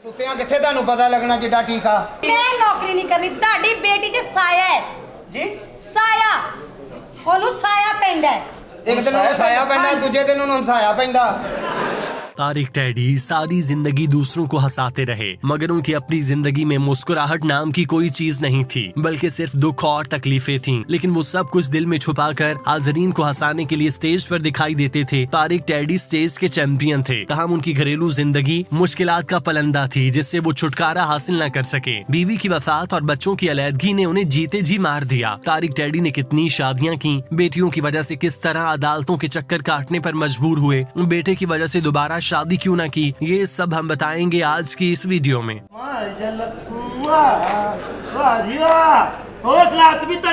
ਸੁੱਤਿਆਂ ਕਿੱਥੇ ਤੁਹਾਨੂੰ ਪਤਾ ਲੱਗਣਾ ਜਿੱਡਾ ਟੀਕਾ। ਮੈਂ ਨੌਕਰੀ ਨਹੀਂ ਕਰਨੀ, ਤੁਹਾਡੀ ਬੇਟੀ 'ਚ ਸਾਇਆ ਹੈ ਜੀ ਸਾਇਆ, ਉਹਨੂੰ ਸਾਇਆ ਪੈਂਦਾ ਹੈ। ਇੱਕ ਦਿਨ ਉਹਨੂੰ ਸਾਇਆ ਪੈਂਦਾ, ਦੂਜੇ ਦਿਨ ਉਹਨੂੰ ਹਸਾਇਆ ਪੈਂਦਾ। तारिक टैडी सारी जिंदगी दूसरों को हंसाते रहे, मगर उनकी अपनी जिंदगी में मुस्कुराहट नाम की कोई चीज नहीं थी, बल्कि सिर्फ दुख और तकलीफें थीं। लेकिन वो सब कुछ दिल में छुपाकर हाज़रीन को हंसाने के लिए स्टेज पर दिखाई देते थे। तारिक टैडी स्टेज के चैंपियन थे, तहम उनकी घरेलू जिंदगी मुश्किलात का पलंदा थी जिससे वो छुटकारा हासिल न कर सके। बीवी की वफात और बच्चों की अलैदगी ने उन्हें जीते जी मार दिया। तारिक टैडी ने कितनी शादियां की, बेटियों की वजह से किस तरह अदालतों के चक्कर काटने पर मजबूर हुए, बेटे की वजह से दोबारा शादी क्यों ना की, ये सब हम बताएंगे आज की इस वीडियो में।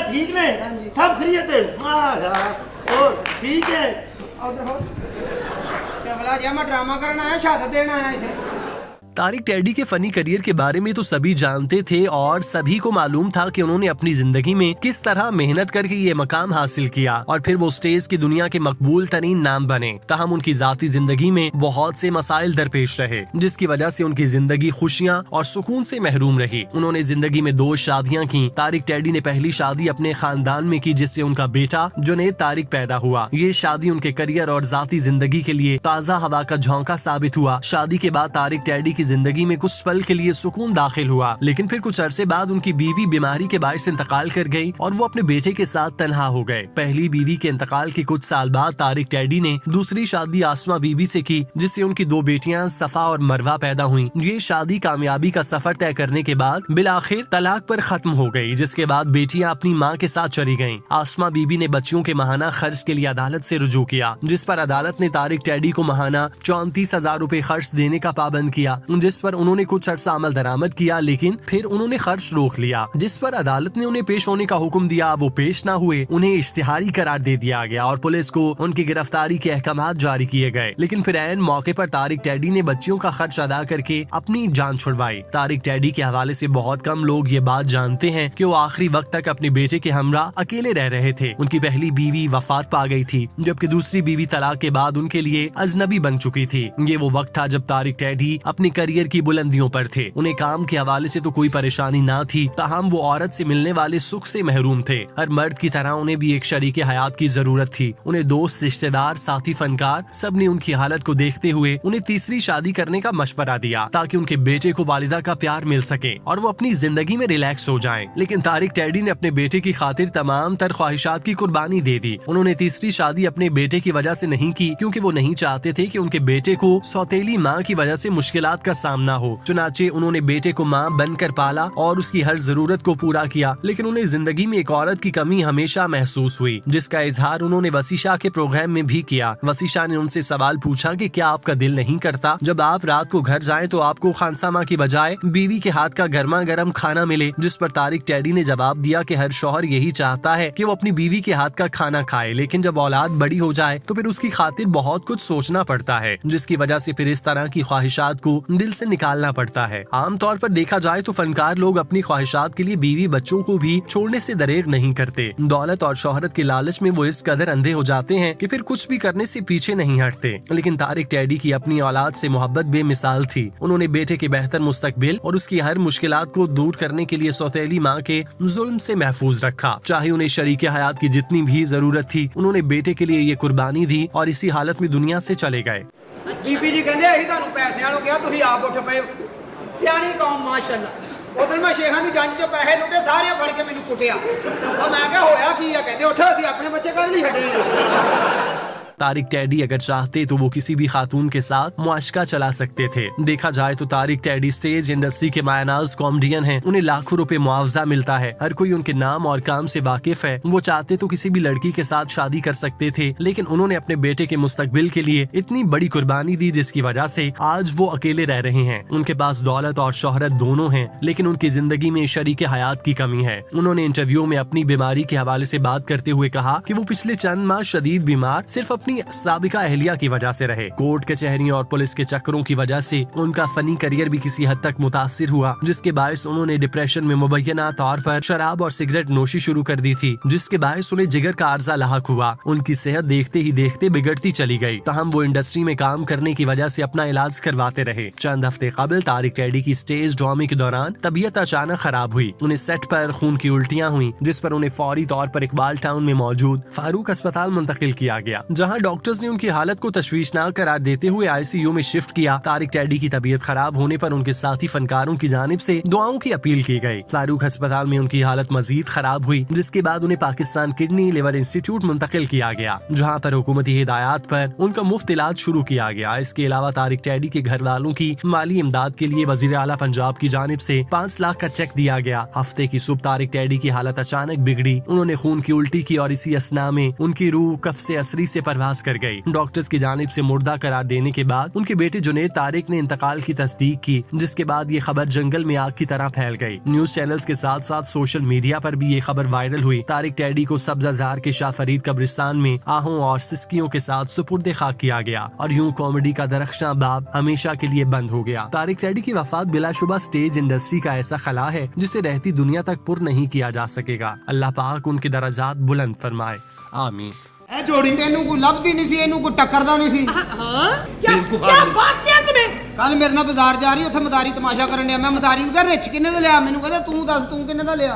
ठीक ने सब खरीदते ठीक है। चवला जी मैं ड्रामा करना आया, शहादत देना आया इसे। तारिक टैडी के फनी करियर के बारे में तो सभी जानते थे और सभी को मालूम था कि उन्होंने अपनी जिंदगी में किस तरह मेहनत करके ये मकाम हासिल किया और फिर वो स्टेज की दुनिया के मकबूल तरीन नाम बने। तहम उनकी जाती जिंदगी में बहुत से मसाइल दरपेश रहे जिसकी वजह से उनकी जिंदगी खुशियाँ और सुकून से महरूम रही। उन्होंने जिंदगी में 2 शादियाँ की। तारिक टैडी ने पहली शादी अपने खानदान में की जिससे उनका बेटा जुनैद तारिक पैदा हुआ। ये शादी उनके करियर और जाती जिंदगी के लिए ताज़ा हवा का झोंका साबित हुआ। शादी के बाद तारिक टैडी जिंदगी में कुछ पल के लिए सुकून दाखिल हुआ, लेकिन फिर कुछ अरसे बाद उनकी बीवी बीमारी के बायस इंतकाल कर गई और वो अपने बेटे के साथ तन्हा हो गए। पहली बीवी के इंतकाल के कुछ साल बाद तारिक टैडी ने दूसरी शादी आसमा बीबी से की जिससे उनकी 2 बेटियां सफा और मरवा पैदा हुई। ये शादी कामयाबी का सफर तय करने के बाद बिलाखिर तलाक पर खत्म हो गई, जिसके बाद बेटियां अपनी मां के साथ चली गयी। आसमा बीबी ने बच्चियों के माहाना खर्च के लिए अदालत से रुजू किया, जिस पर अदालत ने तारिक टैडी को माहाना 34,000 रूपए खर्च देने का पाबंद किया, जिस पर उन्होंने कुछ अर्सा अमल दरामद किया, लेकिन फिर उन्होंने खर्च रोक लिया, जिस पर अदालत ने उन्हें पेश होने का हुक्म दिया। वो पेश न हुए, उन्हें इश्तिहारी करार दे दिया गया और पुलिस को उनकी गिरफ्तारी के अहकाम जारी किए गए। लेकिन फिर ऐन मौके पर तारिक टैडी ने बच्चियों का खर्च अदा करके अपनी जान छुड़वाई। तारिक टैडी के हवाले से बहुत कम लोग ये बात जानते हैं कि वो आखिरी वक्त तक अपने बेटे के हमरा अकेले रह रहे थे। उनकी पहली बीवी वफात पा गई थी, जबकि दूसरी बीवी तलाक के बाद उनके लिए अजनबी बन चुकी थी। ये वो वक्त था जब तारिक टैडी अपने करियर की बुलंदियों पर थे। उन्हें काम के हवाले से तो कोई परेशानी ना थी, ताहम वो औरत से मिलने वाले सुख से महरूम थे। हर मर्द की तरह उन्हें भी एक शरीके हयात की जरूरत थी। उन्हें दोस्त, रिश्तेदार, साथी, फनकार सब ने उनकी हालत को देखते हुए उन्हें तीसरी शादी करने का मशवरा दिया ताकि उनके बेटे को वालिदा का प्यार मिल सके और वो अपनी जिंदगी में रिलैक्स हो जाएं। लेकिन तारिक टैडी ने अपने बेटे की खातिर तमाम तर ख्वाहिशात की कुर्बानी दे दी। उन्होंने तीसरी शादी अपने बेटे की वजह से नहीं की क्योंकि वो नहीं चाहते थे कि उनके बेटे को सौतेली माँ की वजह से मुश्किलात का सामना हो। चुनाचे उन्होंने बेटे को माँ बनकर पाला और उसकी हर जरूरत को पूरा किया, लेकिन उन्हें जिंदगी में एक औरत की कमी हमेशा महसूस हुई, जिसका इजहार उन्होंने वसी शाह के प्रोग्राम में भी किया। वसी शाह ने उनसे सवाल पूछा कि क्या आपका दिल नहीं करता जब आप रात को घर जाएं तो आपको खानसामा की बजाय बीवी के हाथ का गर्मा गर्म खाना मिले, जिस पर तारिक टैडी ने जवाब दिया कि हर शौहर यही चाहता है कि वो अपनी बीवी के हाथ का खाना खाए, लेकिन जब औलाद बड़ी हो जाए तो फिर उसकी खातिर बहुत कुछ सोचना पड़ता है, जिसकी वजह से फिर इस तरह की ख्वाहिशात को दिल से निकालना पड़ता है। आमतौर पर देखा जाए तो फनकार लोग अपनी ख्वाहिशात के लिए बीवी बच्चों को भी छोड़ने से दरेग नहीं करते। दौलत और शोहरत के लालच में वो इस कदर अंधे हो जाते हैं कि फिर कुछ भी करने से पीछे नहीं हटते। लेकिन तारिक टैडी की अपनी औलाद से मोहब्बत बेमिसाल थी। उन्होंने बेटे के बेहतर मुस्तकबिल और उसकी हर मुश्किलात को दूर करने के लिए सौतेली माँ के जुल्म से महफूज रखा। चाहे उन्हें शरीके हयात की जितनी भी जरूरत थी, उन्होंने बेटे के लिए ये कुर्बानी दी और इसी हालत में दुनिया से चले गए। बीबी जी कहते ਅਸੀਂ ਤੁਹਾਨੂੰ ਪੈਸੇ ਵਾਲੋਂ ਕਿਹਾ, ਤੁਸੀਂ ਆਪ ਉੱਠ ਪਏ। ਸਿਆਣੀ ਕੌਮ ਮਾਸ਼ਾਅੱਲਾ। ਉਦੋਂ ਮੈਂ ਸ਼ੇਖਾਂ ਦੀ ਜੰਜ ਚੋਂ ਪੈਸੇ ਲੁੱਟੇ, ਸਾਰੇ ਫੜ ਕੇ ਮੈਨੂੰ ਕੁੱਟਿਆ। ਉਹ ਮੈਂ ਕਿਹਾ ਹੋਇਆ ਕੀ ਆ? ਕਹਿੰਦੇ ਉੱਠ, ਅਸੀਂ ਆਪਣੇ ਬੱਚੇ ਕੱਲ ਨਹੀਂ ਛੱਡੇ। तारिक टैडी अगर चाहते तो वो किसी भी खातून के साथ मुआशका चला सकते थे। देखा जाए तो तारिक टैडी स्टेज इंडस्ट्री के मायनाज कॉमेडियन हैं। उन्हें लाखों रुपए मुआवजा मिलता है। हर कोई उनके नाम और काम से वाकिफ है। वो चाहते तो किसी भी लड़की के साथ शादी कर सकते थे, लेकिन उन्होंने अपने बेटे के मुस्तकबिल के लिए इतनी बड़ी कुर्बानी दी जिसकी वजह से आज वो अकेले रह रहे हैं। उनके पास दौलत और शोहरत दोनों हैं, लेकिन उनकी जिंदगी में शरीके हयात की कमी है। उन्होंने इंटरव्यू में अपनी बीमारी के हवाले से बात करते हुए कहा कि वो पिछले चंद माह शदीद बीमार सिर्फ अपनी अपनी साबिका अहलिया की वजह से रहे। कोर्ट कचहरियों और पुलिस के चक्करों की वजह से उनका फनी करियर भी किसी हद तक मुतासिर हुआ, जिसके बायस उन्होंने डिप्रेशन में मुबैना तौर पर शराब और सिगरेट नोशी शुरू कर दी थी, जिसके बायस उन्हें जिगर का अर्जा लाहक हुआ। उनकी सेहत देखते ही देखते बिगड़ती चली गई, तहम वो इंडस्ट्री में काम करने की वजह से अपना इलाज करवाते रहे। चंद हफ्ते कबल तारिक टैडी की स्टेज ड्रामे के दौरान तबीयत अचानक खराब हुई। उन्हें सेट पर खून की उल्टियां हुई, जिस पर उन्हें फौरी तौर पर इकबाल टाउन में मौजूद फारूक अस्पताल मुंतकिल किया गया, जहां डॉक्टर्स ने उनकी हालत को तशवीशनाक करार देते हुए ICU में शिफ्ट किया। तारिक टैडी की तबीयत खराब होने पर उनके साथी फनकारों की जानिब से दुआओं की अपील की गई। फारूक अस्पताल में उनकी हालत मजीद खराब हुई, जिसके बाद उन्हें पाकिस्तान किडनी लिवर इंस्टीट्यूट मुंतकिल किया गया, जहाँ पर हुकूमती हिदायत पर उनका मुफ्त इलाज शुरू किया गया। इसके अलावा तारिक टैडी के घर वालों की माली इमदाद के लिए वजीर आला पंजाब की जानिब से 5 लाख का चेक दिया गया। हफ्ते की सुबह तारिक टैडी की हालत अचानक बिगड़ी, उन्होंने खून की उल्टी की और इसी असना में उनकी रूह कफ्से असरी से परवास कर गई। डॉक्टर्स की जानिब से मुर्दा करार देने के बाद उनके बेटे जुनैद तारिक ने इंतकाल की तस्दीक की, जिसके बाद ये खबर जंगल में आग की तरह फैल गई। न्यूज चैनल्स के साथ साथ सोशल मीडिया पर भी ये खबर वायरल हुई। तारिक टैडी को सब्जाजार के शाह फरीद कब्रिस्तान में आहों और सिस्कियों के साथ सुपुर्द खाक किया गया और यूं कॉमेडी का दरख्शां बाब हमेशा के लिए बंद हो गया। तारिक टैडी की वफात बिलाशुबा स्टेज इंडस्ट्री का ऐसा खला है जिसे रहती दुनिया तक पुर नहीं किया जा सकेगा। अल्लाह पाक उनके दराजात बुलंद फरमाए, आमीन। ए जोड़ी तेनू कोई लभदी नहीं सी, एनू कोई टक्करदा नहीं सी। क्या बात क्या तुम्हें? कल मेरे नाल बाजार जा रही, उत्थे मदारी तमाशा करन दिया। मैं मदारी नूं कहा रिच किन्ने दा लिया? मैनू कहदा तू दस तू किन्ने दा लिया?